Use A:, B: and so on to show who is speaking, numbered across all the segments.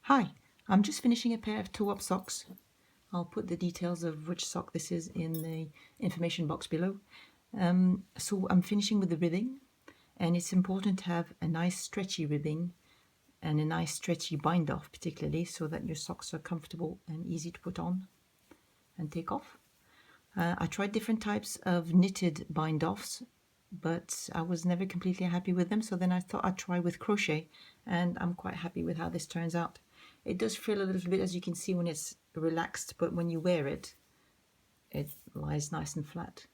A: Hi, I'm just finishing a pair of toe-up socks. I'll put the details of which sock this is in the information box below. So I'm finishing with the ribbing, and it's important to have a nice stretchy ribbing and a nice stretchy bind off, particularly so that your socks are comfortable and easy to put on and take off. I tried different types of knitted bind offs, but I was never completely happy with them, so then I thought I'd try with crochet, and I'm quite happy with how this turns out. It does frill a little bit, as you can see, when it's relaxed, but when you wear it, it lies nice and flat.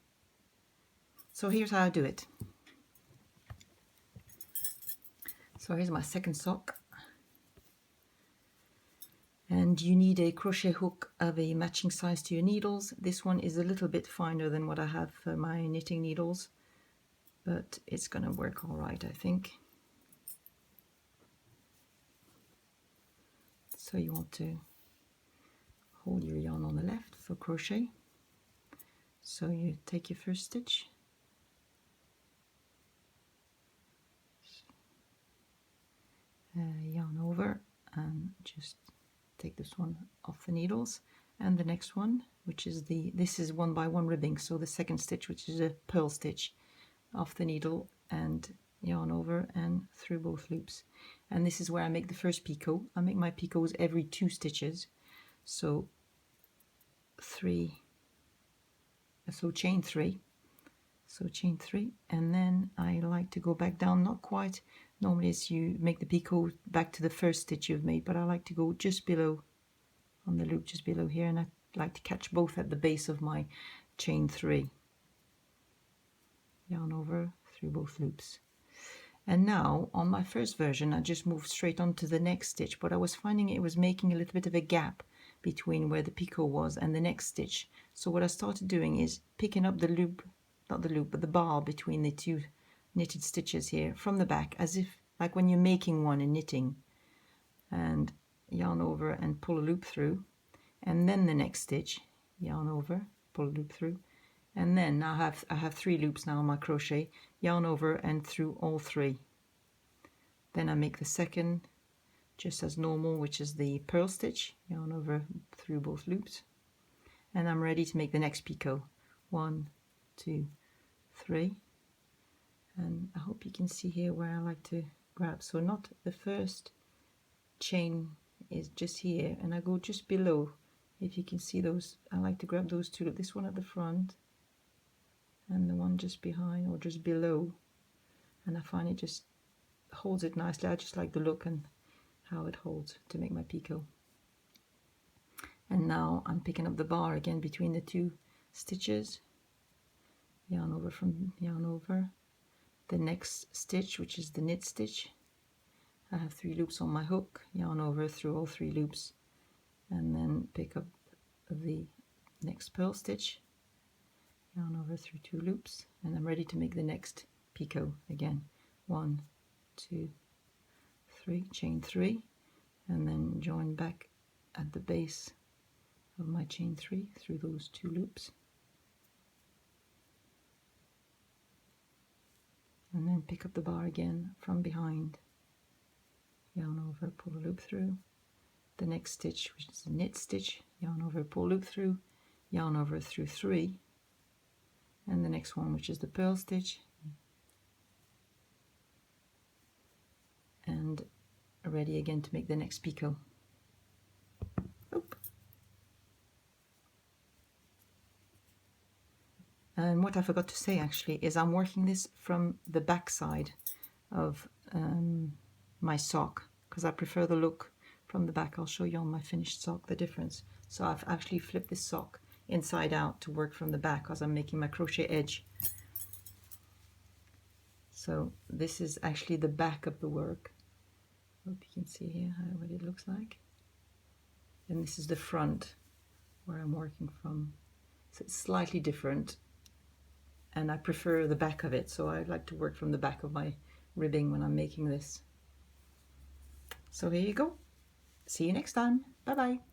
A: So here's how I do it. So here's my second sock. And you need a crochet hook of a matching size to your needles. This one is a little bit finer than what I have for my knitting needles, but it's going to work all right, I think. So you want to hold your yarn on the left for crochet. So you take your first stitch, yarn over, and just take this one off the needles, and the next one, which is this is 1 by 1 ribbing, so the second stitch, which is a purl stitch, off the needle and yarn over and through both loops. And this is where I make the first picot. I make my picots every 2 stitches, so chain 3, and then I like to go back down, not quite. Normally it's you make the picot back to the first stitch you've made, but I like to go just below, on the loop just below here, and I like to catch both at the base of my chain 3. Yarn over through both loops. And now on my first version I just moved straight on to the next stitch, but I was finding it was making a little bit of a gap between where the picot was and the next stitch. So what I started doing is picking up the loop, not the loop, but the bar between the 2 knitted stitches here from the back, as if like when you're making one in knitting, and yarn over and pull a loop through, and then the next stitch, yarn over, pull a loop through, and then I have 3 loops now on my crochet, yarn over and through all 3. Then I make the second just as normal, which is the purl stitch, yarn over through both loops, and I'm ready to make the next picot. 1, 2, 3, and I hope you can see here where I like to grab. So not the first chain is just here, and I go just below. If you can see those, I like to grab those 2, this one at the front and the one just behind or just below, and I find it just holds it nicely. I just like the look and how it holds to make my picot. And now I'm picking up the bar again between the 2 stitches, yarn over from yarn over the next stitch, which is the knit stitch. I have 3 loops on my hook, yarn over through all 3 loops, and then pick up the next purl stitch, yarn over through 2 loops, and I'm ready to make the next picot again. 1, 2, 3, chain 3, and then join back at the base of my chain 3 through those 2 loops, and then pick up the bar again from behind, yarn over, pull a loop through the next stitch, which is the knit stitch, yarn over, pull loop through, yarn over through 3, and the next one, which is the purl stitch, and ready again to make the next picot. Oop. And what I forgot to say actually is I'm working this from the back side of my sock, because I prefer the look from the back. I'll show you on my finished sock the difference. So I've actually flipped this sock inside out to work from the back as I'm making my crochet edge. So this is actually the back of the work. Hope you can see here what it looks like. And this is the front where I'm working from. So it's slightly different, and I prefer the back of it, so I like to work from the back of my ribbing when I'm making this. So here you go. See you next time. Bye bye.